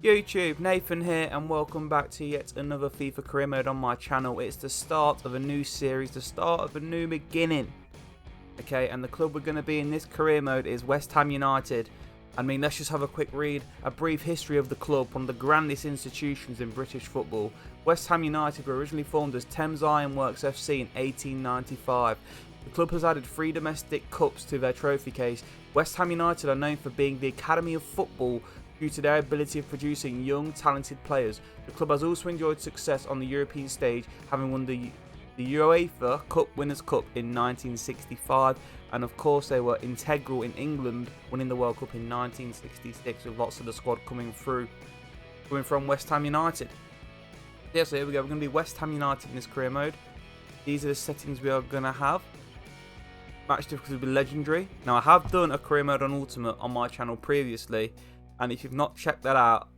YouTube, Nathan here, and welcome back to yet another FIFA career mode on my channel. It's the start of a new series, the start of a new beginning. Okay, and the club we're going to be in this career mode is West Ham United. I mean, let's just have a quick read, a brief history of the club, one of the grandest institutions in British football. West Ham United were originally formed as Thames Ironworks FC in 1895. The club has added 3 domestic cups to their trophy case. West Ham United are known for being the academy of football due to their ability of producing young, talented players. The club has also enjoyed success on the European stage, having won the UEFA Cup Winners' Cup in 1965, and of course they were integral in England winning the World Cup in 1966, with lots of the squad coming from West Ham United. Yeah, so here we go, we're going to be West Ham United in this career mode. These are the settings we are going to have. Match difficulty will be legendary. Now I have done a career mode on Ultimate on my channel previously, and if you've not checked that out,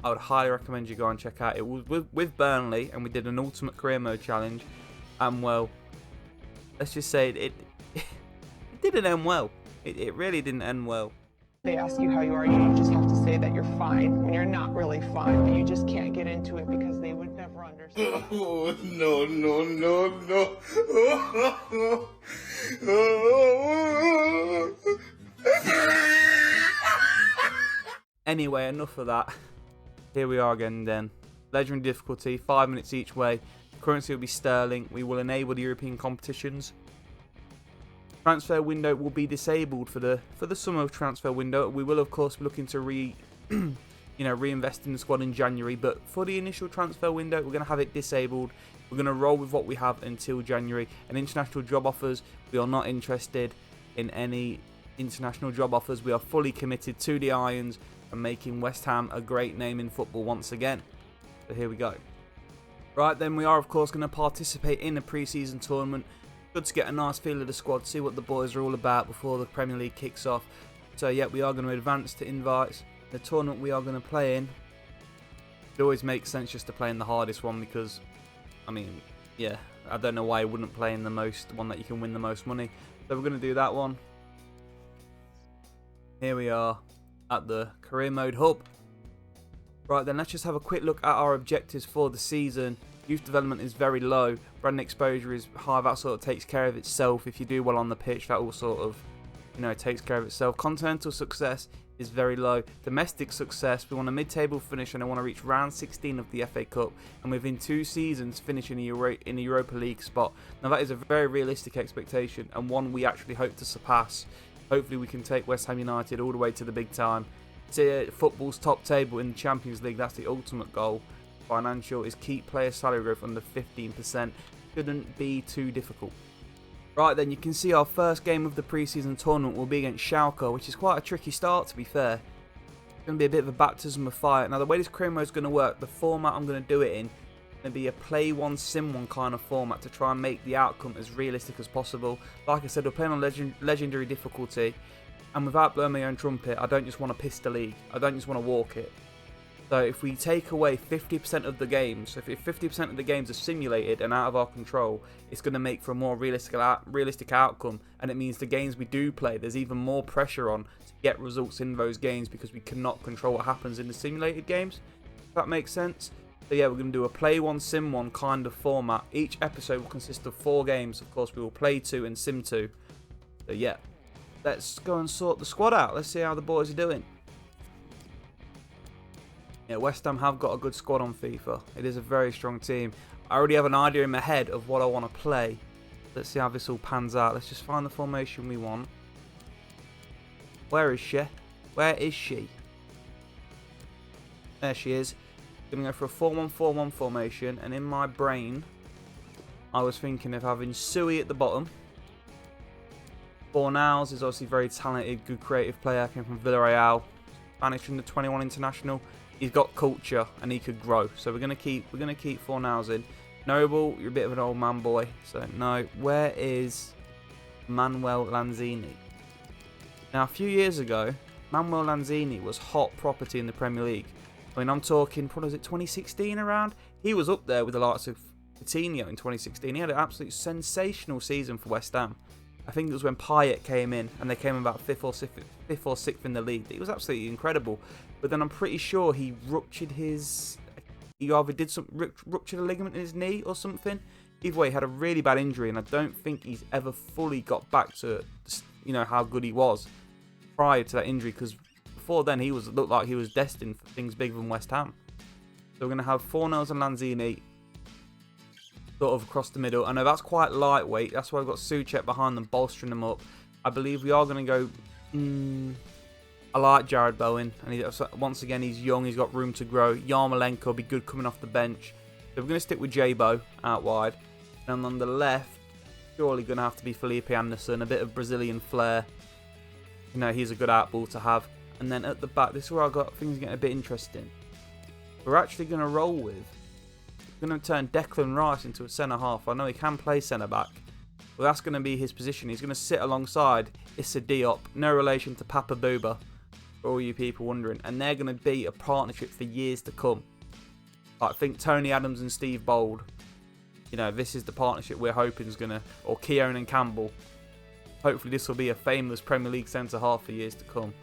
I would highly recommend you go and check out. It was with Burnley, and we did an Ultimate Career Mode challenge, and well, let's just say it didn't end well. It really didn't end well. They ask you how you are, you just have to say that you're fine when you're not really fine, but you just can't get into it because they would never understand. Oh, no, no, no, no. Anyway, enough of that. Here we are again then. Legendary difficulty, 5 minutes each way. Currency will be sterling. We will enable the European competitions. Transfer window will be disabled for the summer transfer window. We will of course be looking to reinvest in the squad in January, but for the initial transfer window we're going to have it disabled. We're going to roll with what we have until January. And international job offers, we are not interested in any international job offers. We are fully committed to the Irons and making West Ham a great name in football once again. So here we go. Right then, we are of course going to participate in the pre-season tournament. Good to get a nice feel of the squad, see what the boys are all about before the Premier League kicks off. So yeah, we are going to advance to invites. The tournament we are going to play in, it always makes sense just to play in the hardest one because, I mean, yeah, I don't know why I wouldn't play in the one that you can win the most money. So we're going to do that one. Here we are at the career mode hub. Right then, let's just have a quick look at our objectives for the season. Youth development is very low, brand exposure is high, that sort of takes care of itself. If you do well on the pitch, that all sort of, takes care of itself. Continental success is very low. Domestic success, we want a mid-table finish and I want to reach round 16 of the FA Cup, and within 2 seasons finish in the Europa League spot. Now that is a very realistic expectation and one we actually hope to surpass. Hopefully we can take West Ham United all the way to the big time. To football's top table in the Champions League, that's the ultimate goal. Financial is keep player salary growth under 15%. Shouldn't be too difficult. Right then, you can see our first game of the pre-season tournament will be against Schalke, which is quite a tricky start to be fair. It's going to be a bit of a baptism of fire. Now the way this career mode is going to work, the format I'm going to do it in, going to be a play one, sim one kind of format to try and make the outcome as realistic as possible. Like I said, we're playing on legendary difficulty, and without blowing my own trumpet, I don't just want to piss the league, I don't just want to walk it. So if we take away 50% of the games, if 50% of the games are simulated and out of our control, it's going to make for a more realistic outcome, and it means the games we do play, there's even more pressure on to get results in those games because we cannot control what happens in the simulated games. If that makes sense? So yeah, we're going to do a play one, sim one kind of format. Each episode will consist of 4 games. Of course, we will play 2 and sim 2. So yeah, let's go and sort the squad out. Let's see how the boys are doing. Yeah, West Ham have got a good squad on FIFA. It is a very strong team. I already have an idea in my head of what I want to play. Let's see how this all pans out. Let's just find the formation we want. Where is she? Where is she? There she is. Going to go for a 4-1-4-1 formation, and in my brain I was thinking of having Sui at the bottom. Fornals is obviously very talented, good creative player, came from Villarreal, Spanish under 21 international. He's got culture and he could grow, so we're gonna keep Fornals in. Noble, you're a bit of an old man boy, so no. Where is Manuel Lanzini? Now a few years ago, Manuel Lanzini was hot property in the Premier League. I mean, I'm talking, what was it, 2016 around? He was up there with the likes of Coutinho in 2016. He had an absolute sensational season for West Ham. I think it was when Payet came in, and they came about fifth or sixth in the league. He was absolutely incredible. But then I'm pretty sure he ruptured his... He either did some ruptured a ligament in his knee or something. Either way, he had a really bad injury, and I don't think he's ever fully got back to, you know, how good he was prior to that injury. Because before then, looked like he was destined for things bigger than West Ham. So we're going to have Fornals and Lanzini sort of across the middle. I know that's quite lightweight. That's why I've got Souček behind them, bolstering them up. I believe we are going to go... I like Jared Bowen, and once again, he's young, he's got room to grow. Yarmolenko will be good coming off the bench. So we're going to stick with J-Bo out wide. And on the left, surely going to have to be Felipe Anderson, a bit of Brazilian flair. You know, he's a good outball to have. And then at the back, this is where I got things getting a bit interesting. We're actually going to roll with... We're going to turn Declan Rice into a centre-half. I know he can play centre-back. But that's going to be his position. He's going to sit alongside Issa Diop, no relation to Papa Bouba, for all you people wondering. And they're going to be a partnership for years to come. I think Tony Adams and Steve Bold, you know, this is the partnership we're hoping is going to... Or Keown and Campbell. Hopefully this will be a famous Premier League centre-half for years to come.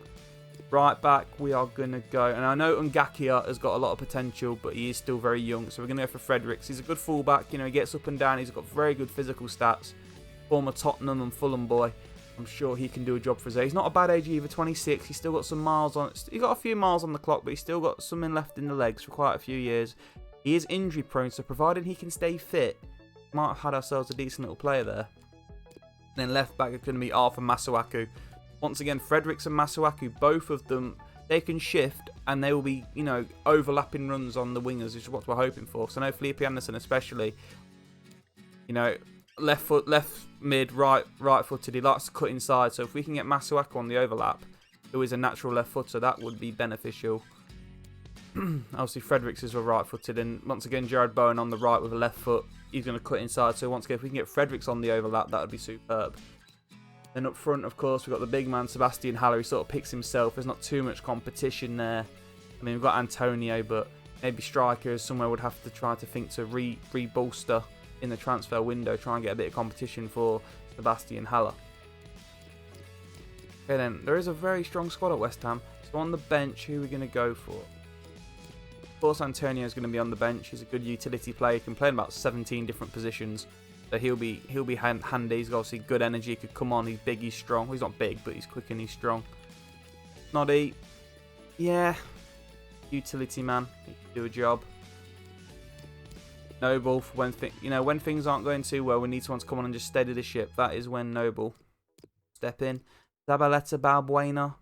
Right back, we are going to go... And I know Ngakia has got a lot of potential, but he is still very young. So we're going to go for Fredericks. He's a good fullback. You know, he gets up and down. He's got very good physical stats. Former Tottenham and Fulham boy. I'm sure he can do a job for us. He's not a bad age either, 26. He's still got some miles on... He's got a few miles on the clock, but he's still got something left in the legs for quite a few years. He is injury prone, so provided he can stay fit, might have had ourselves a decent little player there. And then left back is going to be Arthur Masuaku. Once again, Fredericks and Masuaku, both of them, they can shift and they will be, you know, overlapping runs on the wingers, which is what we're hoping for. So I know Felipe Anderson especially, you know, left foot, left mid, right footed. He likes to cut inside. So if we can get Masuaku on the overlap, who is a natural left footer, that would be beneficial. Obviously, Fredericks is a right footed, and once again, Jared Bowen on the right with a left foot. He's going to cut inside. So once again, if we can get Fredericks on the overlap, that would be superb. Then up front, of course, we've got the big man, Sebastian Haller. He sort of picks himself. There's not too much competition there. I mean, we've got Antonio, but maybe strikers somewhere would have to try to think to re-bolster in the transfer window, try and get a bit of competition for Sebastian Haller. Okay then, there is a very strong squad at West Ham. So on the bench, who are we going to go for? Of course, Antonio is going to be on the bench. He's a good utility player. He can play in about 17 different positions. So he'll be handy. He's got obviously good energy. He could come on. He's big. He's strong. Well, he's not big, but he's quick and he's strong. Noddy, yeah, utility man. He can do a job. Noble for when things aren't going too well. We need someone to come on and just steady the ship. That is when Noble step in. Zabaleta Balbuena.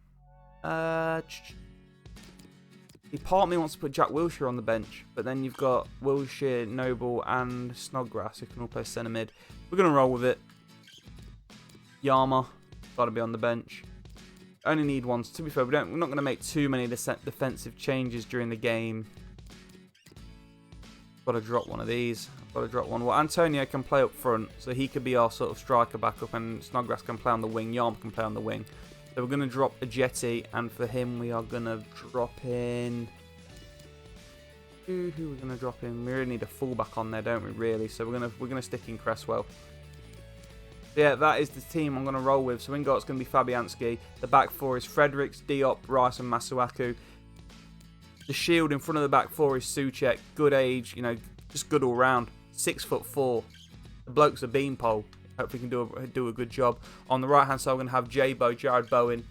Part of me wants to put Jack Wilshere on the bench, but then you've got Wilshere, Noble, and Snodgrass who can all play centre mid. We're going to roll with it. Yama, got to be on the bench. Only need one. To be fair, we're not going to make too many defensive changes during the game. Got to drop one of these. Got to drop one. Well, Antonio can play up front, so he could be our sort of striker backup, and Snodgrass can play on the wing. Yama can play on the wing. So we're going to drop a Jetty, and for him we are going to drop in... Who are we going to drop in? We really need a fullback on there, don't we, really? So we're going to stick in Cresswell. So yeah, that is the team I'm going to roll with. So in goal, it's going to be Fabianski. The back four is Fredericks, Diop, Rice, and Masuaku. The shield in front of the back four is Souček. Good age, you know, just good all round. 6'4". The bloke's a beanpole. Hopefully he can do a good job. On the right-hand side, we're going to have J-Bo, Jared Bowen.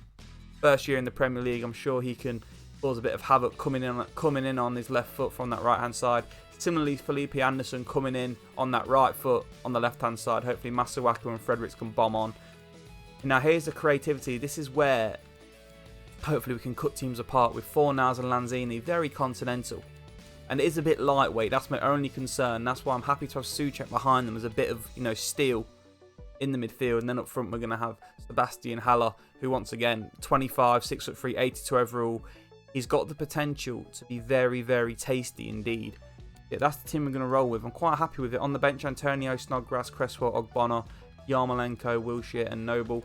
First year in the Premier League. I'm sure he can cause a bit of havoc coming in on his left foot from that right-hand side. Similarly, Felipe Anderson coming in on that right foot on the left-hand side. Hopefully Masuaku and Fredericks can bomb on. Now, here's the creativity. This is where hopefully we can cut teams apart with Fornals and Lanzini. Very continental. And it is a bit lightweight. That's my only concern. That's why I'm happy to have Souček behind them as a bit of, you know, steel in the midfield. And then up front we're going to have Sebastian Haller, who once again 25, 6'3", 82 overall. He's got the potential to be very, very tasty indeed. Yeah, that's the team we're going to roll with. I'm quite happy with it. On the bench, Antonio, Snodgrass, Cresswell, Ogbonna, Yarmolenko, Wilshere and Noble.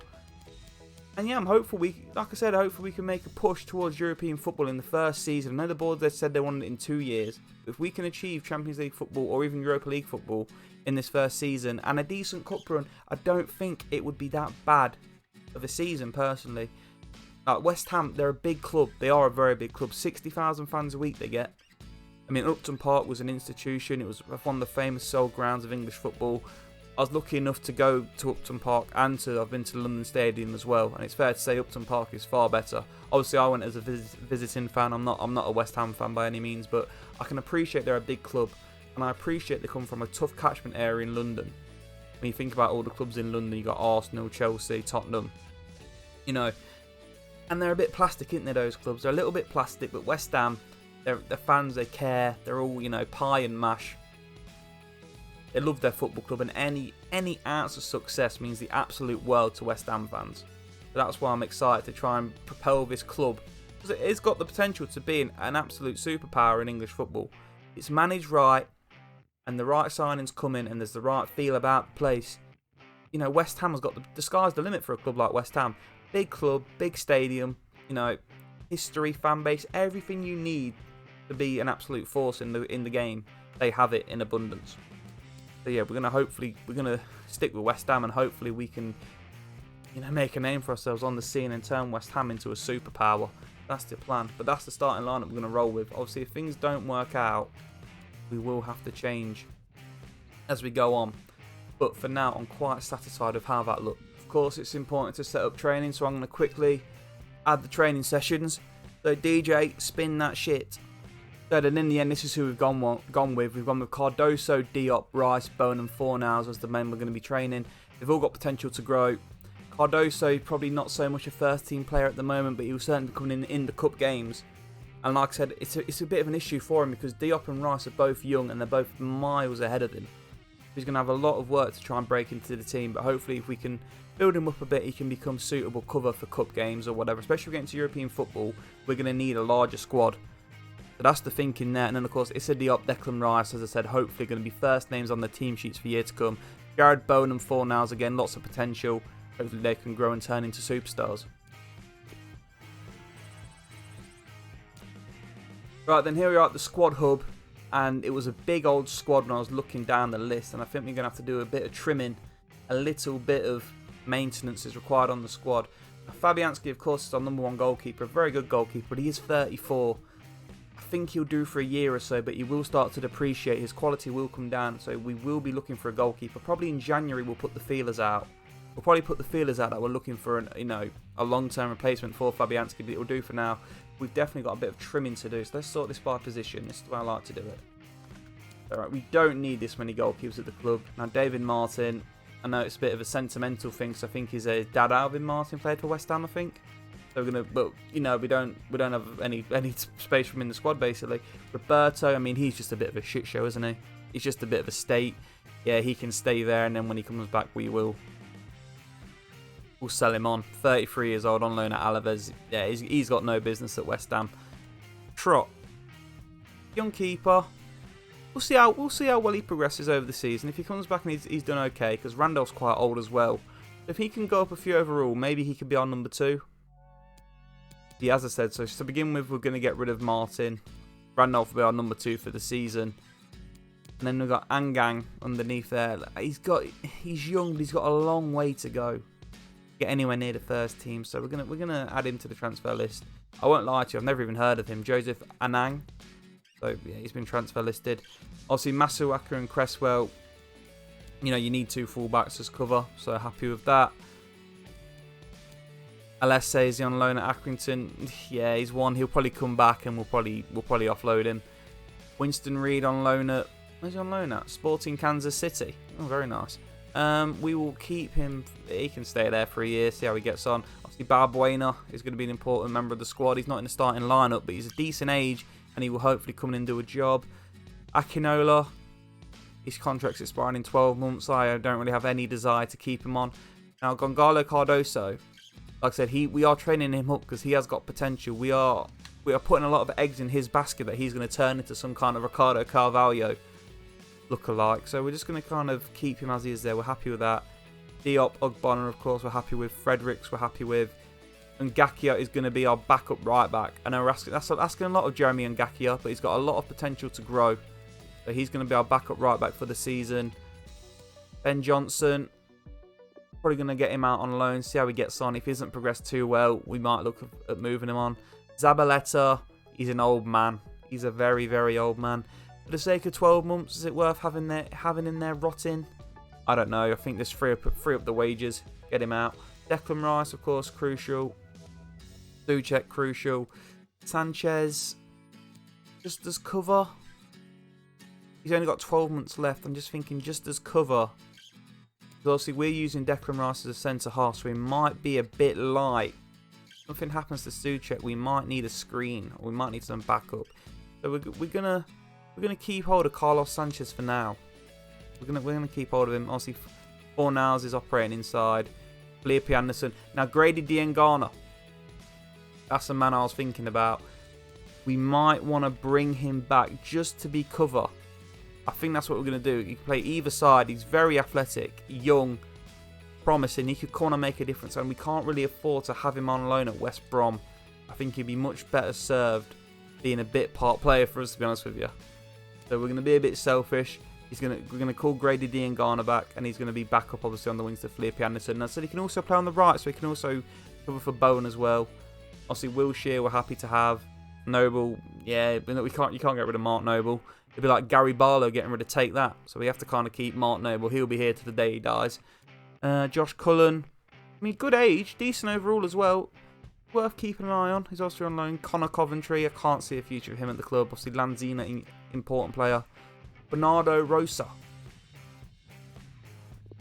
And yeah, I'm hopeful hopefully we can make a push towards European football in the first season. I know the board they said they wanted it in 2 years. If we can achieve Champions League football or even Europa League football in this first season and a decent cup run, I don't think it would be that bad of a season personally. West Ham, they're a big club. They are a very big club. 60,000 fans a week they get. I mean, Upton Park was an institution. It was one of the famous sole grounds of English football. I was lucky enough to go to Upton Park and I've been to London Stadium as well. And it's fair to say Upton Park is far better. Obviously, I went as a visiting fan. I'm not a West Ham fan by any means, but I can appreciate they're a big club, and I appreciate they come from a tough catchment area in London. When you think about all the clubs in London, you got Arsenal, Chelsea, Tottenham, you know, and they're a bit plastic, aren't they? Those clubs, they're a little bit plastic, but West Ham, they're fans, they care, they're all, you know, pie and mash. They love their football club, and any ounce of success means the absolute world to West Ham fans. So that's why I'm excited to try and propel this club, because it's got the potential to be an absolute superpower in English football. It's managed right, and the right signings come in, and there's the right feel about the place. You know, West Ham has got the sky's the limit for a club like West Ham. Big club, big stadium, you know, history, fan base, everything you need to be an absolute force in the game. They have it in abundance. So yeah, we're gonna stick with West Ham, and hopefully we can, you know, make a name for ourselves on the scene and turn West Ham into a superpower. That's the plan. But that's the starting lineup we're gonna roll with. Obviously, if things don't work out, we will have to change as we go on. But for now, I'm quite satisfied with how that looked. Of course, it's important to set up training, so I'm gonna quickly add the training sessions. So DJ, spin that shit. So then in the end, this is who we've gone with. We've gone with Cardoso, Diop, Rice, Bone and Fornals as the men we're going to be training. They've all got potential to grow. Cardoso, probably not so much a first team player at the moment, but he will certainly be coming in the cup games. And like I said, it's a bit of an issue for him because Diop and Rice are both young and they're both miles ahead of him. He's going to have a lot of work to try and break into the team, but hopefully if we can build him up a bit, he can become suitable cover for cup games or whatever. Especially if we get into European football, we're going to need a larger squad. So that's the thinking there. And then, of course, Issa Diop, Declan Rice, as I said, hopefully going to be first names on the team sheets for year to come. Jared Bowen and Fornals, again, lots of potential. Hopefully they can grow and turn into superstars. Right, then here we are at the squad hub. And it was a big old squad when I was looking down the list. And I think we're going to have to do a bit of trimming. A little bit of maintenance is required on the squad. Fabianski, of course, is our #1 goalkeeper. A very good goalkeeper, but he is 34. I think he'll do for a year or so, but he will start to depreciate. His quality will come down, so we will be looking for a goalkeeper. Probably in January we'll put the feelers out. We'll probably put the feelers out that we're looking for a long-term replacement for Fabianski, but it will do for now. We've definitely got a bit of trimming to do, so let's sort this by position. This is the way I like to do it. Alright, we don't need this many goalkeepers at the club. Now David Martin, I know it's a bit of a sentimental thing, so I think his dad Alvin Martin played for West Ham, I think. So we're gonna, but you know, we don't have any space for him in the squad basically. Roberto, I mean, he's just a bit of a shit show, isn't he? He's just a bit of a state. Yeah, he can stay there, and then when he comes back, we'll sell him on. 33 years old on loan at Alaves. Yeah, he's got no business at West Ham. Trot, young keeper. We'll see how well he progresses over the season. If he comes back and he's done okay, because Randolph's quite old as well. If he can go up a few overall, maybe he could be our #2. Yeah, as I said, so to begin with, we're going to get rid of Martin. Randolph will be our #2 for the season. And then we've got Angang underneath there. He's young, but he's got a long way to go. Get anywhere near the first team. So we're gonna add him to the transfer list. I won't lie to you, I've never even heard of him. Joseph Anang. So yeah, he's been transfer listed. Obviously Masuaka and Cresswell. You know, you need 2 fullbacks as cover, so happy with that. Alesse is on loan at Accrington. Yeah, he's one. He'll probably come back and we'll probably offload him. Winston Reid on loan at, where's he on loan at? Sporting Kansas City. Oh, very nice. We will keep him. He can stay there for a year, see how he gets on. Obviously Balbuena is going to be an important member of the squad. He's not in the starting lineup, but he's a decent age and he will hopefully come in and do a job. Akinola, his contract's expiring in 12 months. I don't really have any desire to keep him on. Now Gonzalo Cardoso, like I said, we are training him up because he has got potential. We are putting a lot of eggs in his basket that he's going to turn into some kind of Ricardo Carvalho lookalike. So we're just going to kind of keep him as he is there. We're happy with that. Diop, Ogbonna, of course, we're happy with. Fredericks, we're happy with. And Ngakia is going to be our backup right back. I know that's asking a lot of Jeremy Ngakia, but he's got a lot of potential to grow. So he's going to be our backup right back for the season. Ben Johnson, probably going to get him out on loan, see how he gets on. If he hasn't progressed too well, we might look at moving him on. Zabaleta, he's an old man. He's a very, very old man. For the sake of 12 months, is it worth having in there rotting? I don't know. I think just free up the wages. Get him out. Declan Rice, of course, crucial. Souček, crucial. Sanchez, just as cover. He's only got 12 months left. I'm just thinking just as cover. Because obviously we're using Declan Rice as a centre-half, so he might be a bit light. If something happens to Souček, we might need a screen. Or we might need some backup. So we're gonna keep hold of Carlos Sanchez for now. We're gonna keep hold of him. Obviously, Fornals is operating inside. Felipe Anderson. Now, Grady Diangana. That's the man I was thinking about. We might want to bring him back just to be cover. I think that's what we're going to do. He can play either side. He's very athletic, young, promising. He could kind of make a difference. And we can't really afford to have him on loan at West Brom. I think he'd be much better served being a bit part player for us, to be honest with you. So we're going to be a bit selfish. We're going to call Grady Diangana back. And he's going to be back up, obviously, on the wings to Felipe Anderson. And I said he can also play on the right. So he can also cover for Bowen as well. Obviously, Wilshere, we're happy to have. Noble, yeah, you can't get rid of Mark Noble. It'd be like Gary Barlow getting rid of Take That. So we have to kind of keep Mark Noble. He'll be here to the day he dies. Josh Cullen, I mean, good age, decent overall as well. Worth keeping an eye on. He's also on loan. Connor Coventry, I can't see a future of him at the club. Obviously, Lanzina, important player. Bernardo Rosa.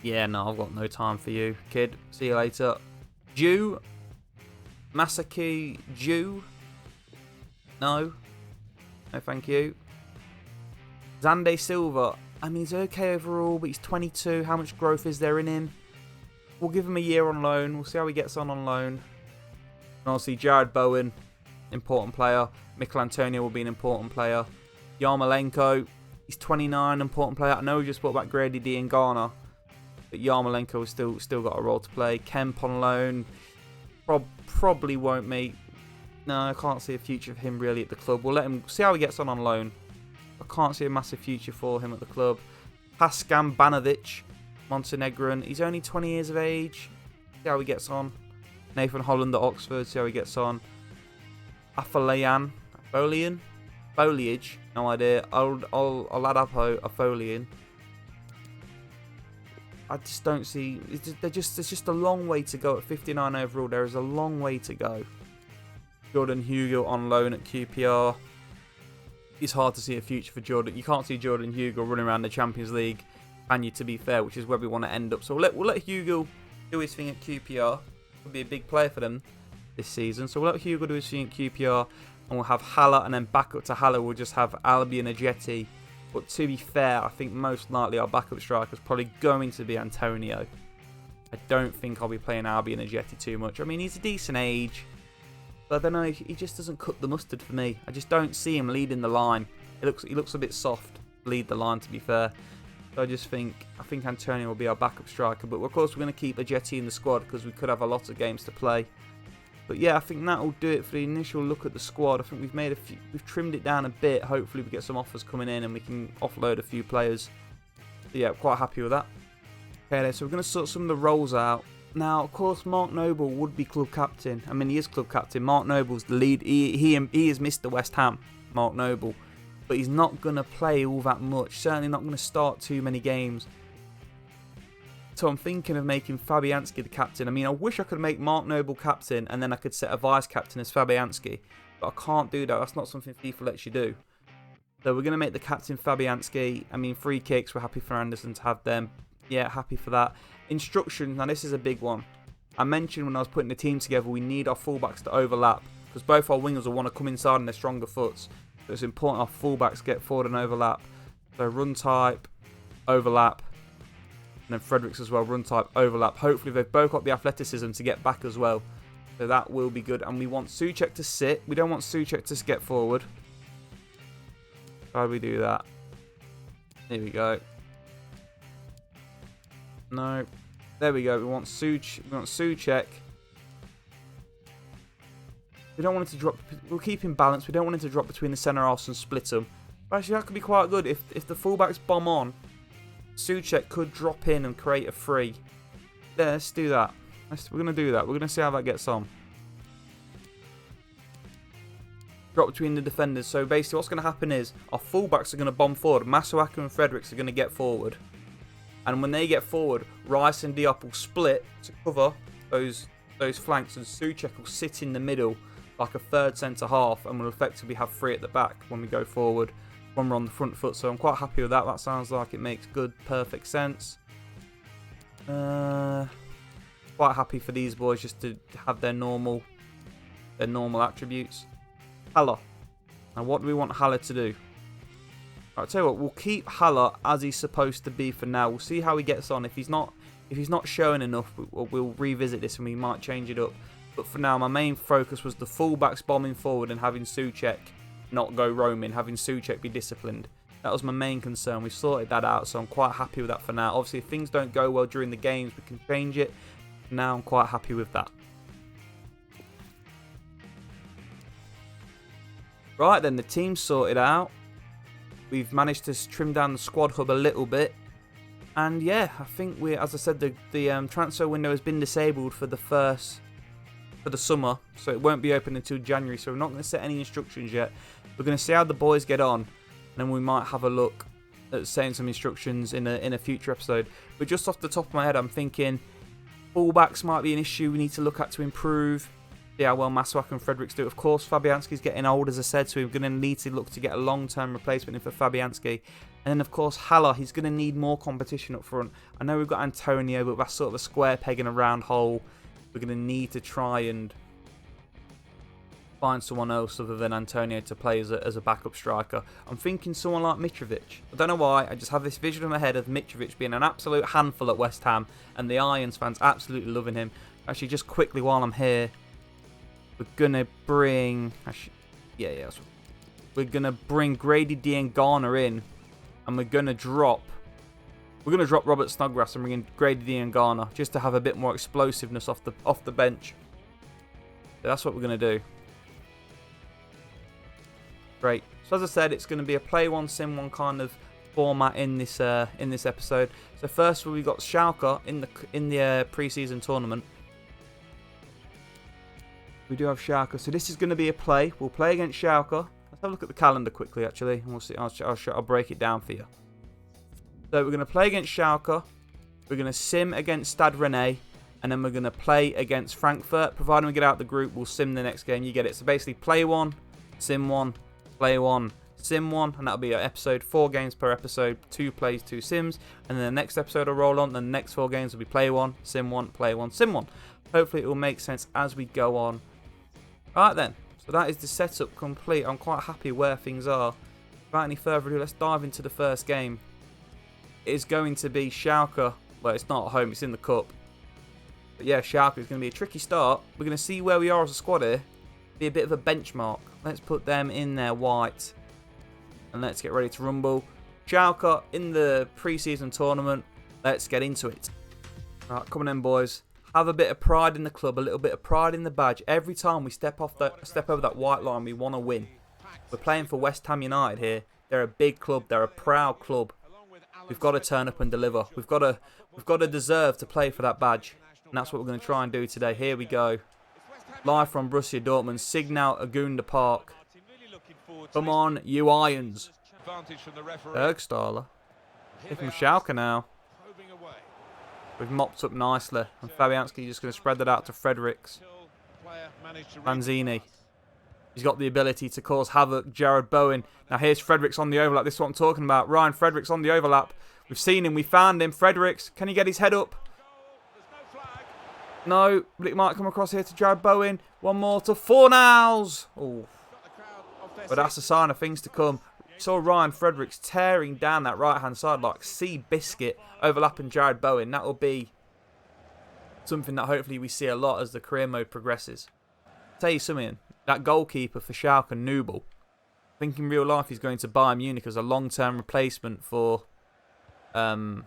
Yeah, no, I've got no time for you, kid. See you later. Jew. Masaki Jew. No, thank you. Zande Silva. I mean, he's okay overall, but he's 22. How much growth is there in him? We'll give him a year on loan. We'll see how he gets on loan. And obviously, Jared Bowen, important player. Mikel Antonio will be an important player. Yarmolenko, he's 29, important player. I know we just brought back Grady Diangana, but Yarmolenko has still got a role to play. Kemp on loan. Probably won't make. No, I can't see a future for him really at the club. We'll let him see how he gets on loan. I can't see a massive future for him at the club. Pascan Banovic, Montenegrin. He's only 20 years of age. See how he gets on. Nathan Holland at Oxford. See how he gets on. Afolayan. Foliage. No idea. Oladapo Afolian. I just don't see. It's just a long way to go at 59 overall. There is a long way to go. Jordan Hugo on loan at QPR. It's hard to see a future for Jordan. You can't see Jordan Hugo running around the Champions League, can you, to be fair, which is where we want to end up. So we'll let Hugo do his thing at QPR. He'll be a big player for them this season. So we'll let Hugo do his thing at QPR, and we'll have Haller, and then back up to Haller we'll just have Albion Ajeti. But to be fair, I think most likely our backup striker is probably going to be Antonio. I don't think I'll be playing Albion Ajeti too much. I mean, he's a decent age. But I don't know, he just doesn't cut the mustard for me. I just don't see him leading the line. He looks a bit soft to lead the line, to be fair. So I think Antonio will be our backup striker. But of course we're going to keep Ajeti in the squad because we could have a lot of games to play. But yeah, I think that'll do it for the initial look at the squad. I think we've trimmed it down a bit. Hopefully we get some offers coming in and we can offload a few players. So yeah, quite happy with that. Okay, so we're going to sort some of the roles out. Now, of course, Mark Noble would be club captain. I mean, he is club captain. Mark Noble's the lead. He is Mr. West Ham, Mark Noble. But he's not going to play all that much. Certainly not going to start too many games. So I'm thinking of making Fabianski the captain. I mean, I wish I could make Mark Noble captain and then I could set a vice captain as Fabianski. But I can't do that. That's not something FIFA lets you do. So we're going to make the captain Fabianski. I mean, free kicks, we're happy for Anderson to have them. Yeah, happy for that. Instructions, now this is a big one. I mentioned when I was putting the team together, we need our fullbacks to overlap. Because both our wingers will want to come inside on their stronger foots. So it's important our fullbacks get forward and overlap. So run type, overlap. And then Fredericks as well, run type, overlap. Hopefully they've both got the athleticism to get back as well. So that will be good. And we want Souček to sit. We don't want Souček to get forward. How do we do that? Here we go. No. There we go. We want Souček. We don't want it to drop. We'll keep him balanced. We don't want it to drop between the centre halves and split them. But actually, that could be quite good. If the fullbacks bomb on, Souček could drop in and create a free. Yeah, let's do that. We're going to do that. We're going to see how that gets on. Drop between the defenders. So basically what's going to happen is our fullbacks are going to bomb forward. Masuaku and Fredericks are going to get forward. And when they get forward, Rice and Diop will split to cover those flanks, and Souček will sit in the middle like a third centre half and will effectively have three at the back when we go forward, when we're on the front foot. So I'm quite happy with that. That sounds like it makes good, perfect sense. Quite happy for these boys just to have their normal attributes. Haller. Now what do we want Haller to do? I'll tell you what, we'll keep Haller as he's supposed to be for now. We'll see how he gets on. If he's not showing enough, we'll revisit this and we might change it up. But for now, my main focus was the fullbacks bombing forward and having Souček not go roaming, having Souček be disciplined. That was my main concern. We sorted that out, so I'm quite happy with that for now. Obviously, if things don't go well during the games, we can change it. Now I'm quite happy with that. Right then, the team's sorted out. We've managed to trim down the squad hub a little bit. And yeah, I think as I said, the transfer window has been disabled for the summer. So it won't be open until January. So we're not going to set any instructions yet. We're going to see how the boys get on. And then we might have a look at setting some instructions in a future episode. But just off the top of my head, I'm thinking fullbacks might be an issue we need to look at to improve. See how well Masuaku and Fredericks do. Of course, Fabianski's getting old, as I said, so we're going to need to look to get a long-term replacement in for Fabianski. And then, of course, Haller, he's going to need more competition up front. I know we've got Antonio, but that's sort of a square peg in a round hole. We're going to need to try and find someone else other than Antonio to play as a backup striker. I'm thinking someone like Mitrovic. I don't know why, I just have this vision in my head of Mitrovic being an absolute handful at West Ham, and the Irons fans absolutely loving him. Actually, just quickly while I'm here, we're gonna bring. We're gonna bring Grady Diangana in, and we're gonna drop Robert Snodgrass and bring in Grady Diangana just to have a bit more explosiveness off the bench. So that's what we're gonna do. Great. So as I said, it's gonna be a play one, sim one kind of format in this episode. So first we got Schalke in the pre-season tournament. We do have Schalke, so this is going to be a play. We'll play against Schalke. Let's have a look at the calendar quickly, actually, and we'll see. I'll break it down for you. So we're going to play against Schalke. We're going to sim against Stade Rennais, and then we're going to play against Frankfurt. Providing we get out the group, we'll sim the next game. You get it. So basically, play one, sim one, play one, sim one, and that'll be an episode. 4 games per episode, 2 plays, 2 sims, and then the next episode will roll on. Then the next 4 games will be play one, sim one, play one, sim one. Hopefully, it will make sense as we go on. Alright then, so that is the setup complete. I'm quite happy where things are. Without any further ado, let's dive into the first game. It is going to be Schalke. Well, it's not at home, it's in the cup. But yeah, Schalke is going to be a tricky start. We're going to see where we are as a squad here. Be a bit of a benchmark. Let's put them in there white. And let's get ready to rumble. Schalke in the pre-season tournament. Let's get into it. Alright, come on in, boys. Have a bit of pride in the club, a little bit of pride in the badge. Every time we step over that white line, we want to win. We're playing for West Ham United here. They're a big club. They're a proud club. We've got to turn up and deliver. We've got to deserve to play for that badge, and that's what we're going to try and do today. Here we go, live from Borussia Dortmund, Signal Iduna Park. Come on, you Irons. Bergstaller. Here from Schalke now. We've mopped up nicely, and Fabianski just going to spread that out to Fredericks. Manzini. He's got the ability to cause havoc. Jared Bowen. Now here's Fredericks on the overlap. This is what I'm talking about. Ryan Fredericks on the overlap. We've seen him. We found him. Fredericks. Can he get his head up? No, but it might come across here to Jared Bowen. One more to Fornals. Oh, but that's a sign of things to come. Saw Ryan Fredericks tearing down that right-hand side like Sea Biscuit, overlapping Jared Bowen. That will be something that hopefully we see a lot as the career mode progresses. I'll tell you something, that goalkeeper for Schalke, Nubel, I think in real life he's going to Bayern Munich as a long-term replacement for Manuel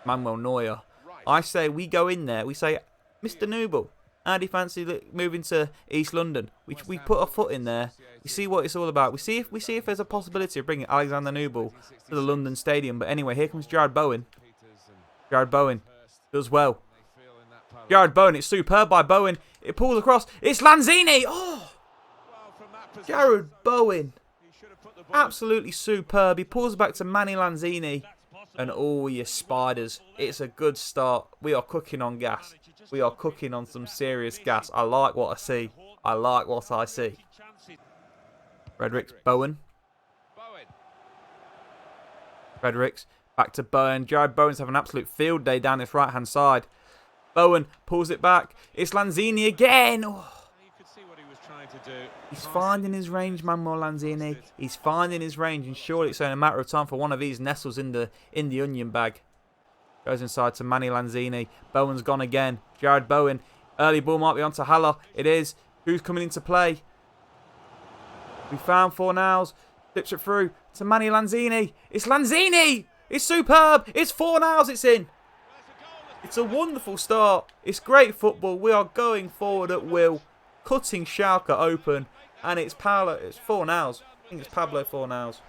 Neuer. I say we go in there. We say, Mr. Noble, how do you fancy moving to East London? We put our foot in there. We see what it's all about. We see if there's a possibility of bringing Alexander Noble to the London Stadium. But anyway, here comes Jared Bowen. Jared Bowen does well. Jared Bowen, it's superb by Bowen. It pulls across. It's Lanzini. Oh, Jared Bowen, absolutely superb. He pulls back to Manny Lanzini. And oh, you spiders. It's a good start. We are cooking on gas. We are cooking on some serious gas. I like what I see. I like what I see. Fredericks, Bowen. Fredericks, back to Bowen. Jared Bowen's having an absolute field day down this right-hand side. Bowen pulls it back. It's Lanzini again. Oh. He's finding his range, Manuel Lanzini. He's finding his range, and surely it's only a matter of time for one of these nestles in the onion bag. Goes inside to Manny Lanzini. Bowen's gone again. Jared Bowen. Early ball might be onto Haller. It is. Who's coming into play? We found Fornals. Flips it through to Manny Lanzini. It's Lanzini! It's superb! It's Fornals, it's in! It's a wonderful start. It's great football. We are going forward at will. Cutting Schalke open. And it's Paolo. It's Fornals. I think it's Pablo Fornals.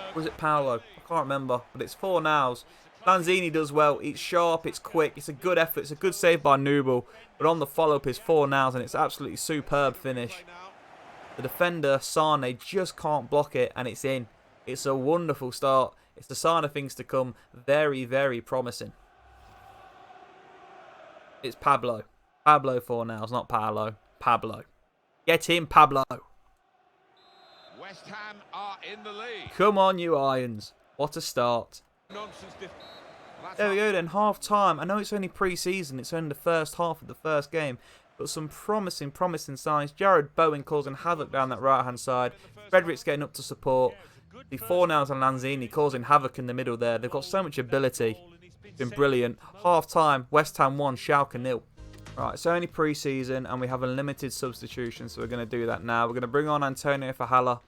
Or was it Paolo? I can't remember. But it's Fornals. Lanzini does well. It's sharp. It's quick. It's a good effort. It's a good save by Noble. But on the follow-up is Fornals. And it's absolutely superb finish. The defender, Sane, just can't block it. And it's in. It's a wonderful start. It's the sign of things to come. Very, very promising. It's Pablo. Pablo Fornals, not Paolo. Pablo. Get in, Pablo. West Ham are in the lead. Come on, you Irons. What a start. There we go then, half time. I know it's only pre-season. It's only the first half of the first game. But some promising signs. Jared Bowen causing havoc down that right-hand side. Fredericks getting up to support. The Fornals and Lanzini causing havoc in the middle there. They've got so much ability. It's been brilliant. Half time, West Ham 1, Schalke 0. Right, it's only pre-season and we have a limited substitution, so we're going to do that now. We're going to bring on Antonio for Haller.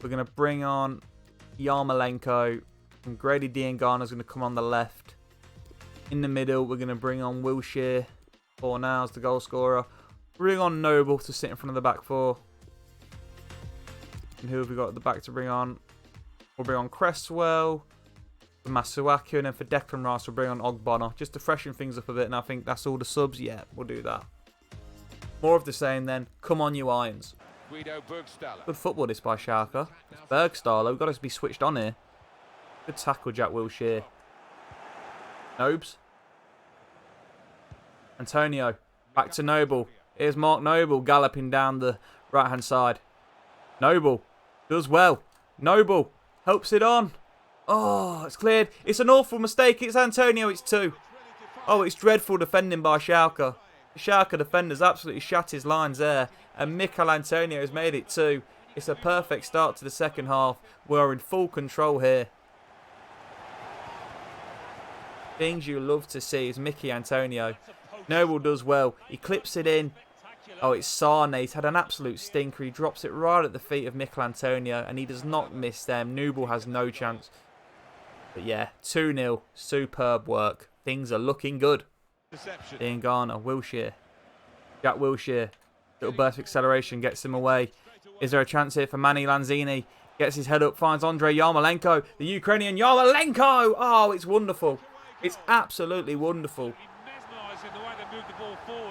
We're going to bring on Yarmolenko. And Grady Diangana's going to come on the left. In the middle, we're going to bring on Wilshere. Fornals, the goal scorer. Bring on Noble to sit in front of the back four. And who have we got at the back to bring on? We'll bring on Cresswell. For Masuaku, and then for Declan Rice we'll bring on Ogbonna just to freshen things up a bit, and I think that's all the subs. Yeah, we'll do that. More of the same then. Come on, you Irons. Good football this by Schalke. It's Bergstaller. We've got to be switched on here. Good tackle, Jack Wilshere. Nobes. Antonio. Back to Noble. Here's Mark Noble galloping down the right-hand side. Noble. Does well. Noble. Helps it on. Oh, it's cleared. It's an awful mistake. It's Antonio. It's 2. Oh, it's dreadful defending by Schalke. The Schalke defenders absolutely shut his lines there. And Mikel Antonio has made it 2. It's a perfect start to the second half. We're in full control here. Things you love to see is Mickey Antonio. Noble does well. He clips it in. Oh, it's Sane. He's had an absolute stinker. He drops it right at the feet of Mikel Antonio. And he does not miss them. Noble has no chance. But yeah, 2-0. Superb work. Things are looking good. Diangana, Wilshere. Jack Wilshere. Little burst of acceleration gets him away. Is there a chance here for Manny Lanzini? Gets his head up, finds Andrei Yarmolenko. The Ukrainian Yarmolenko! Oh, it's wonderful. It's absolutely wonderful.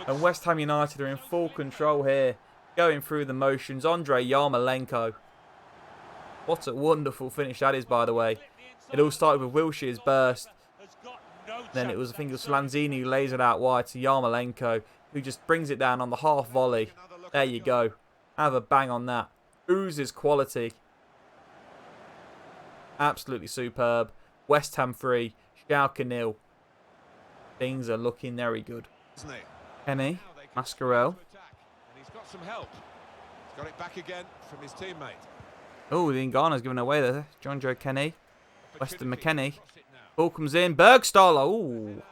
And West Ham United are in full control here. Going through the motions. Andrei Yarmolenko. What a wonderful finish that is, by the way. It all started with Wilshere's burst. Then it was, I think it was Lanzini who lays it out wide to Yarmolenko, who just brings it down on the half volley. There you go. Have a bang on that. Oozes quality. Absolutely superb. West Ham 3, Schalke 0. Things are looking very good. Kenny, Mascarell. He's got some help. He's got it back again from his teammate. Oh, the Ngana's given away there. John Joe Kenny. Weston McKennie. Ball comes in. Bergstaller. Ooh.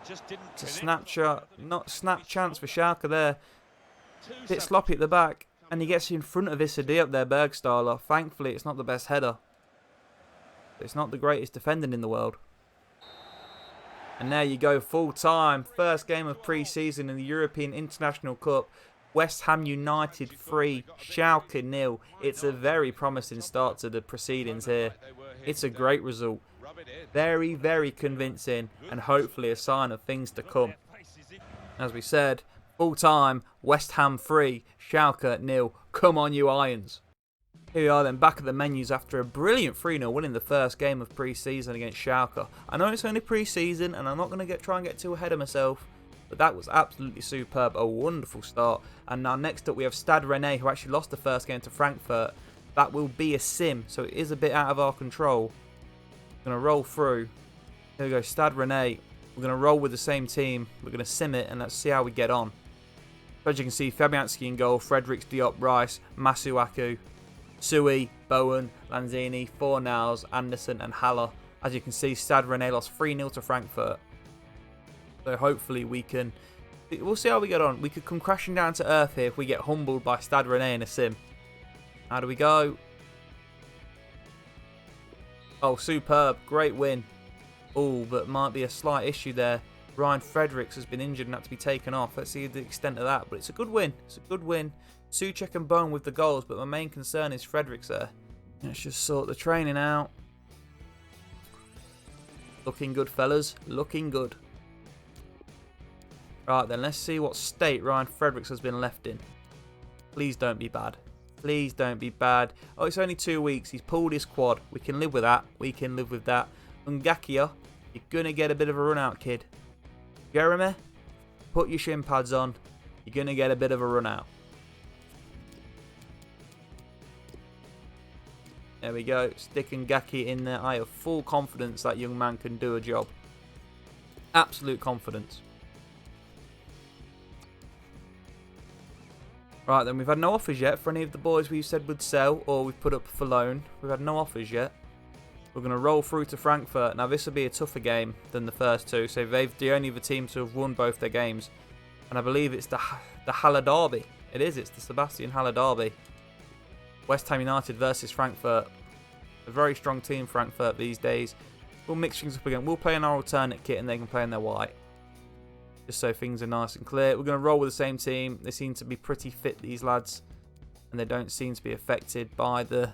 It's a snapshot. Not snap chance for Schalke there. Bit sloppy at the back. And he gets in front of Isadi up there, Bergstaller. Thankfully, it's not the best header. It's not the greatest defending in the world. And there you go, full time. First game of pre-season in the European International Cup. West Ham United 3, Schalke 0. It's a very promising start to the proceedings here. It's a great result. Very, very convincing, and hopefully a sign of things to come. As we said, full time, West Ham 3, Schalke 0. Come on, you Irons. Here we are then, back at the menus after a brilliant 3-0 win in the first game of pre-season against Schalke. I know it's only pre-season and I'm not going to try and get too ahead of myself, but that was absolutely superb, a wonderful start. And now next up we have Stade Rennais, who actually lost the first game to Frankfurt. That will be a sim, so it is a bit out of our control. We're going to roll through. Here we go, Stade Rennais. We're going to roll with the same team. We're going to sim it and let's see how we get on. As you can see, Fabianski in goal, Fredericks, Diop, Rice, Masuaku, Sui, Bowen, Lanzini, Fornals, Anderson and Haller. As you can see, Stade Rennais lost 3-0 to Frankfurt. So hopefully we'll see how we get on. We could come crashing down to earth here if we get humbled by Stade Rennais in a sim. How do we go? Oh, superb. Great win. Oh, but might be a slight issue there. Ryan Fredericks has been injured and had to be taken off. Let's see the extent of that. But it's a good win. It's a good win. Souček and Bowen with the goals, but my main concern is Fredericks there. Let's just sort the training out. Looking good, fellas. Looking good. Right then, let's see what state Ryan Fredericks has been left in. Please don't be bad. Please don't be bad. Oh, it's only 2 weeks. He's pulled his quad. We can live with that. We can live with that. Ngakia, you're going to get a bit of a run out, kid. Jeremy, put your shin pads on. You're going to get a bit of a run out. There we go. Stick Ngaki in there. I have full confidence that young man can do a job. Absolute confidence. Right then, we've had no offers yet for any of the boys we said would sell or we've put up for loan. We've had no offers yet. We're going to roll through to Frankfurt. Now this will be a tougher game than the first two. So they've the only other team to have won both their games. And I believe it's the Halle Derby. It is. It's the Sebastian Halle Derby. West Ham United versus Frankfurt. A very strong team, Frankfurt, these days. We'll mix things up again. We'll play in our alternate kit and they can play in their white. Just so things are nice and clear. We're going to roll with the same team. They seem to be pretty fit, these lads. And they don't seem to be affected by the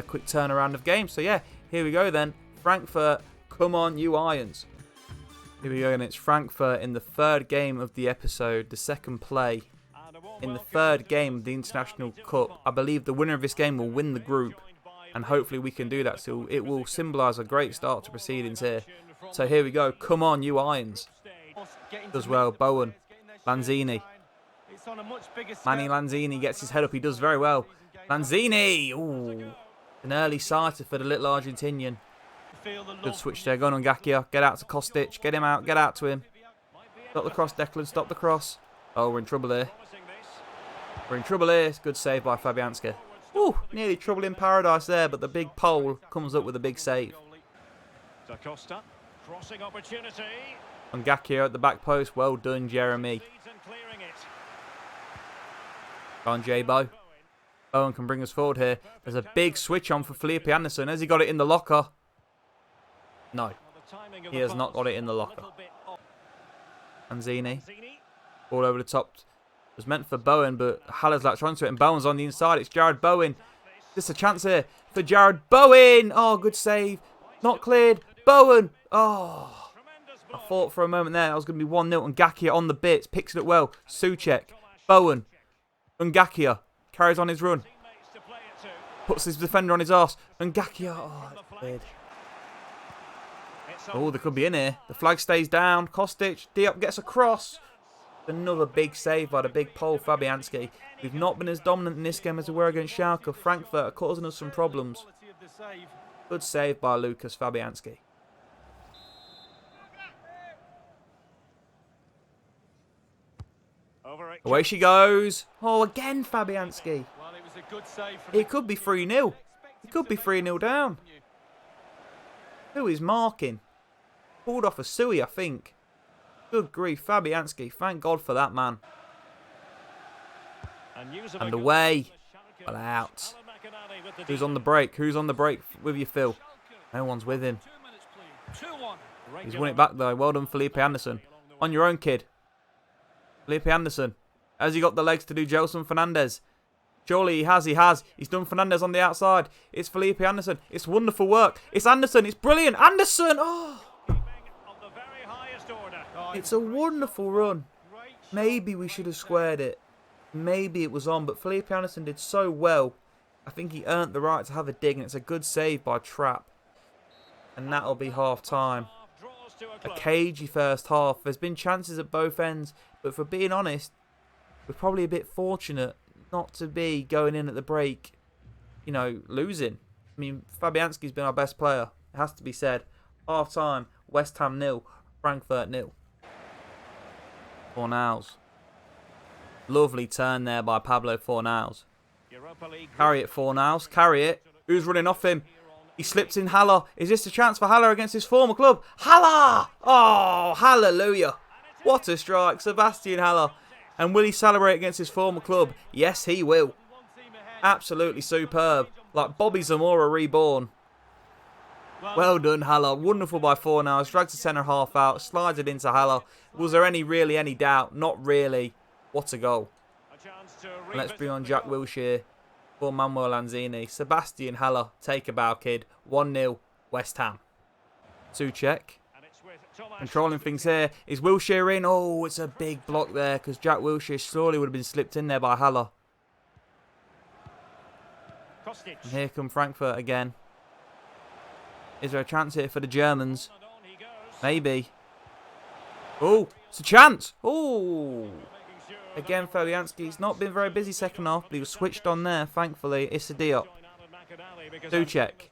quick turnaround of games. So yeah, here we go then. Frankfurt, come on you Irons. Here we go, and it's Frankfurt in the third game of the episode. The second play in the third game of the International Cup. I believe the winner of this game will win the group. And hopefully we can do that. So it will symbolise a great start to proceedings here. So here we go. Come on you Irons. Does well. Bowen. Lanzini. Manny Lanzini gets his head up. He does very well. Lanzini! Ooh. An early sighter for the little Argentinian. Good switch there. Going on Ngakia. Get out to Kostic. Get him out. Get out to him. Stop the cross, Declan. Stop the cross. Oh, we're in trouble here. We're in trouble here. Good save by Fabianski. Ooh, nearly trouble in paradise there, but the big pole comes up with a big save. Ngakia at the back post. Well done, Jeremy. Go on, J-Bo. Bowen can bring us forward here. There's a big switch on for Felipe Anderson. Has he got it in the locker? No. He has not got it in the locker. Lanzini. Ball over the top. It was meant for Bowen, but Haller's latched onto it, and Bowen's on the inside. It's Jared Bowen. Just a chance here for Jared Bowen. Oh, good save. Not cleared. Bowen. Oh. I thought for a moment there that was going to be 1-0. And Ngakia on the bits. Picks it up well. Souček. Bowen. Ngakia carries on his run. Puts his defender on his arse. Ngakia. Oh, that's weird. Oh, they could be in here. The flag stays down. Kostic. Diop gets across. Another big save by the big pole, Fabianski. We've not been as dominant in this game as we were against Schalke. Frankfurt are causing us some problems. Good save by Lucas Fabianski. Away she goes. Oh, again Fabianski. It could be 3-0. It could be 3-0 down. Who is marking? Pulled off a Sui, I think. Good grief, Fabianski. Thank God for that man. And away. Well out. Who's on the break? Who's on the break with you, Phil? No one's with him. He's won it back though. Well done, Felipe Anderson. On your own, kid. Felipe Anderson. Has he got the legs to do Gelson Fernandez? Surely he has. He's done Fernandez on the outside. It's Felipe Anderson. It's wonderful work. It's Anderson. It's brilliant. Anderson! Oh! It's a wonderful run. Maybe we should have squared it. Maybe it was on, but Felipe Anderson did so well. I think he earned the right to have a dig, and it's a good save by Trapp. And that'll be half-time. A cagey first half. There's been chances at both ends, but for being honest, we're probably a bit fortunate not to be going in at the break, you know, losing. I mean, Fabianski's been our best player. It has to be said. Half-time, West Ham 0, Frankfurt 0. Fornals. Lovely turn there by Pablo Fornals. Carry it, Fornals. Carry it. Who's running off him? He slips in Haller. Is this a chance for Haller against his former club? Haller! Oh, hallelujah. What a strike. Sebastian Haller. And will he celebrate against his former club? Yes, he will. Absolutely superb. Like Bobby Zamora reborn. Well done, Haller. Wonderful by Fornals. Drags the centre half out. Slides it into Haller. Was there really any doubt? Not really. What a goal. And let's bring on Jack Wilshere for Manuel Lanzini. Sebastian Haller. Take a bow, kid. 1-0 West Ham. Souček. Controlling things here. Is Wilshere in? Oh, it's a big block there because Jack Wilshere surely would have been slipped in there by Haller. And here come Frankfurt again. Is there a chance here for the Germans? Maybe. Oh, it's a chance. Oh. Again, Fabianski's not been very busy second half, but he was switched on there, thankfully. Issa Diop. Souček.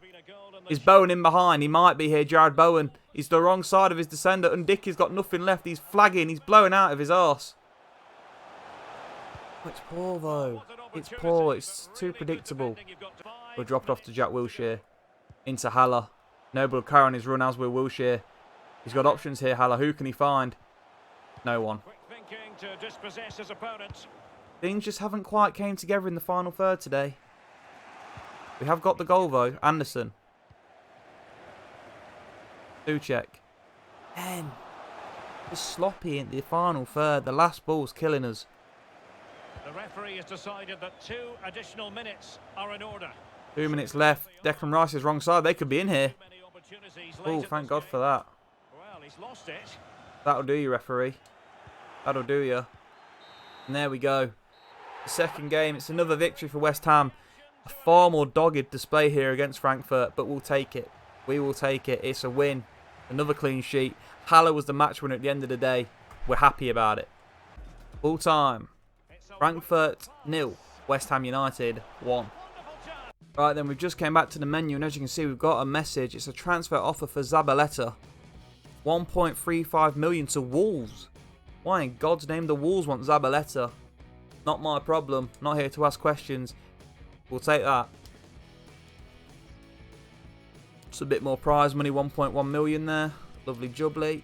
Is Bowen in behind? He might be here, Jared Bowen. He's the wrong side of his descender, and Dickie's got nothing left. He's flagging. He's blowing out of his arse. Oh, it's poor, though. It's poor. It's too predictable. We're dropped off to Jack Wilshere. Into Haller. Noble carry on his run as with Wilshere. He's got options here, Haller. Who can he find? No one. Things just haven't quite came together in the final third today. We have got the goal, though. Anderson. Souček. Man, it's sloppy in the final third. The last ball's killing us. The referee has decided that 2 additional minutes are in order. 2 minutes left. Declan Rice is wrong side. They could be in here. Oh, thank God for that. Well, he's lost it. That'll do you, referee. That'll do you. And there we go. The second game. It's another victory for West Ham. A far more dogged display here against Frankfurt, but we'll take it. We will take it. It's a win. Another clean sheet. Haller was the match winner at the end of the day. We're happy about it. Full time. Frankfurt 0. West Ham United 1. Right then, we've just came back to the menu, and as you can see, we've got a message. It's a transfer offer for Zabaleta. 1.35 million to Wolves. Why in God's name the Wolves want Zabaleta? Not my problem. Not here to ask questions. We'll take that. It's a bit more prize money, 1.1 million there. Lovely jubbly.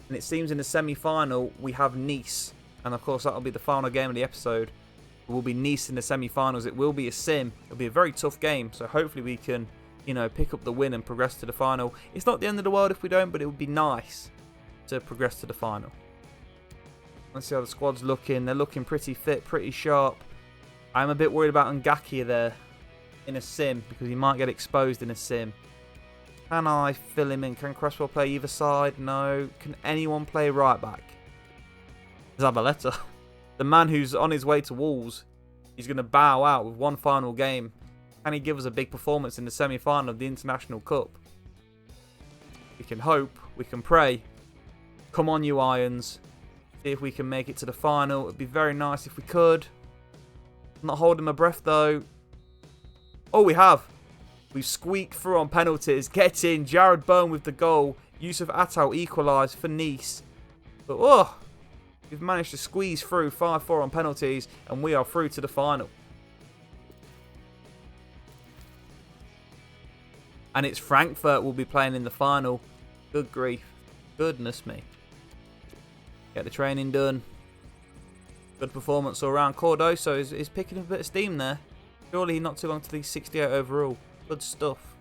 And it seems in the semi-final we have Nice. And of course that'll be the final game of the episode. It will be Nice in the semi-finals. It will be a sim. It'll be a very tough game. So hopefully we can, you know, pick up the win and progress to the final. It's not the end of the world if we don't, but it would be nice to progress to the final. Let's see how the squad's looking. They're looking pretty fit, pretty sharp. I'm a bit worried about Ngakia there in a sim because he might get exposed in a sim. Can I fill him in? Can Cresswell play either side? No. Can anyone play right back? Zabaleta. The man who's on his way to Wolves. He's going to bow out with one final game. Can he give us a big performance in the semi-final of the International Cup? We can hope. We can pray. Come on, you Irons. See if we can make it to the final. It would be very nice if we could. I'm not holding my breath, though. Oh, we have. We've squeaked through on penalties. Get in. Jared Bowen with the goal. Yusuf Attal equalised for Nice. But, oh, we've managed to squeeze through 5-4 on penalties, and we are through to the final. And it's Frankfurt we'll be playing in the final. Good grief. Goodness me. Get the training done. Good performance all around. Cardoso is picking up a bit of steam there. Surely not too long to the 68 overall. Good stuff.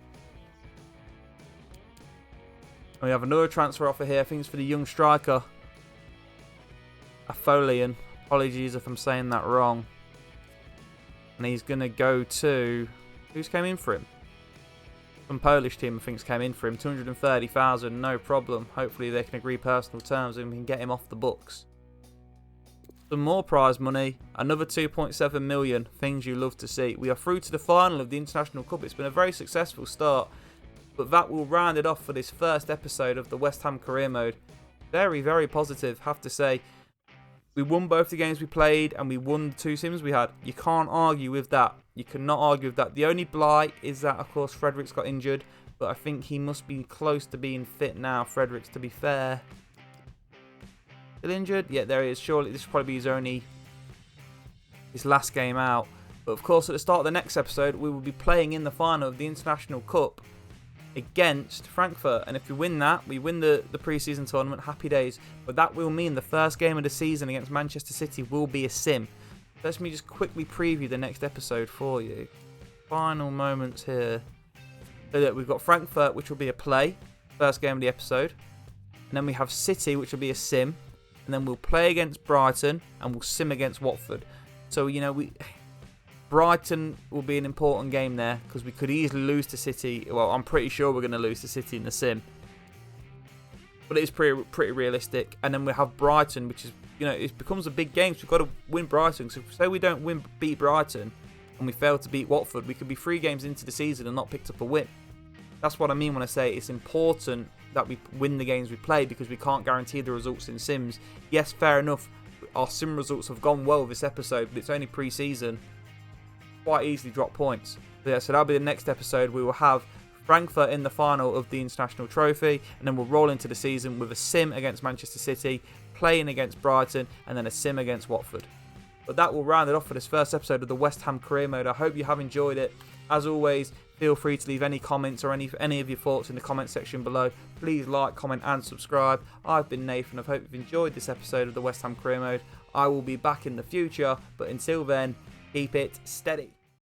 And we have another transfer offer here. I think it's for the young striker, Afolian. Apologies if I'm saying that wrong. And he's going to go to... Who's came in for him? Some Polish team, I think, came in for him. 230,000, no problem. Hopefully they can agree personal terms and we can get him off the books. Some more prize money. Another 2.7 million. Things you love to see. We are through to the final of the International Cup. It's been a very successful start. But that will round it off for this first episode of the West Ham career mode. Very, very positive, have to say. We won both the games we played and we won the 2 sims we had. You can't argue with that. You cannot argue with that. The only blight is that, of course, Fredericks got injured. But I think he must be close to being fit now, Fredericks, to be fair. Still injured? Yeah, there he is. Surely this will probably be his last game out. But, of course, at the start of the next episode, we will be playing in the final of the International Cup against Frankfurt, and if we win that, we win the pre-season tournament. Happy days. But that will mean the first game of the season against Manchester City will be a sim. Let me just quickly preview the next episode for you. Final moments here. So that we've got Frankfurt, which will be a play, first game of the episode, and then we have City, which will be a sim, and then we'll play against Brighton and we'll sim against Watford. So Brighton will be an important game there because we could easily lose to City. Well, I'm pretty sure we're going to lose to City in the sim. But it is pretty realistic. And then we have Brighton, which is, it becomes a big game. So we've got to win Brighton. So say we don't beat Brighton and we fail to beat Watford, we could be 3 games into the season and not picked up a win. That's what I mean when I say it's important that we win the games we play because we can't guarantee the results in sims. Yes, fair enough. Our sim results have gone well this episode, but it's only pre-season. Quite easily drop points. So that'll be the next episode. We will have Frankfurt in the final of the International Trophy, and then we'll roll into the season with a sim against Manchester City, playing against Brighton, and then a sim against Watford. But that will round it off for this first episode of the West Ham career mode. I hope you have enjoyed it. As always, feel free to leave any comments or any of your thoughts in the comment section below. Please like, comment and subscribe. I've been Nathan. I hope you've enjoyed this episode of the West Ham career mode. I will be back in the future, but until then, keep it steady.